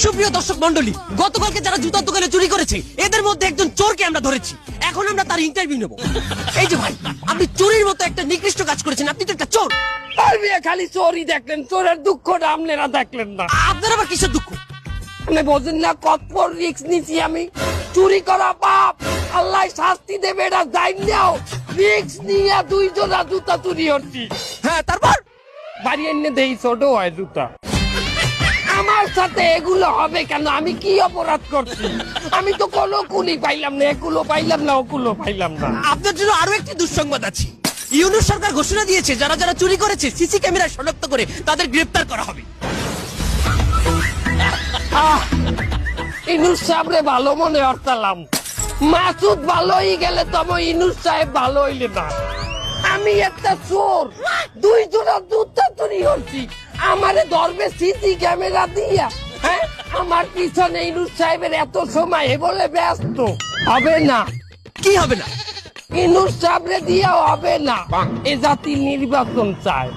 সুপ্রিয় দর্শক মন্ডলী, গতকালকে যারা জুতার দোকানে চুরি করেছে এদের মধ্যে একজন চোরকে আমরা ধরেছি। এখন আমরা তার ইন্টারভিউ নেব। এই যে ভাই, আপনি চোরের মতো একটা নিকৃষ্ট কাজ করেছেন, আপনি তো একটা চোর। খালি চোরই দেখলেন, চোরের দুঃখটা আপনারা দেখলেন না। আপনার আবার কিসের দুঃখ? আপনি বোঝেন না কত বড় রিস্ক নিছি আমি। চুরি করা পাপ, আল্লাহ শাস্তি দেবে এটা জান নাও। রিস্ক নিয়ে দুইজনা জুতা চুরি হচ্ছি। হ্যাঁ, তারপর বাড়ি এনে দেই ছোট হয় জুতা। আমার সাথে এগুলো হবে কেন? আমি কি অপরাধ করছি? আমি তো কোনো কুলি পাইলাম না, এগুলো পাইলাম না, ওগুলো পাইলাম না। আপনার জন্য আরো একটি দুঃসংবাদ আছে। ইউনূস সরকার ঘোষণা দিয়েছে যারা যারা চুরি করেছে সিসি ক্যামেরায় শনাক্ত করে তাদের গ্রেফতার করা হবে। ইনুস সাহেবরে ভালো মনে হরতালাম, মাসুদ ভালো হয়ে গেলে তবে ইনুস সাহেব ভালো হইলে না। আমি একটা চোর, দুই জোড়া জুতা চুরি হচ্ছি, আমারে ধরবে সিসি ক্যামেরা দিয়া। হ্যাঁ, আমার পিছনে ইনুস সাহেবের এত সময় বলে ব্যস্ত হবে না। কি হবে না? ইনুস সাহেবরে দিয়া হবে না, এ জাতি নির্বাচন চায়।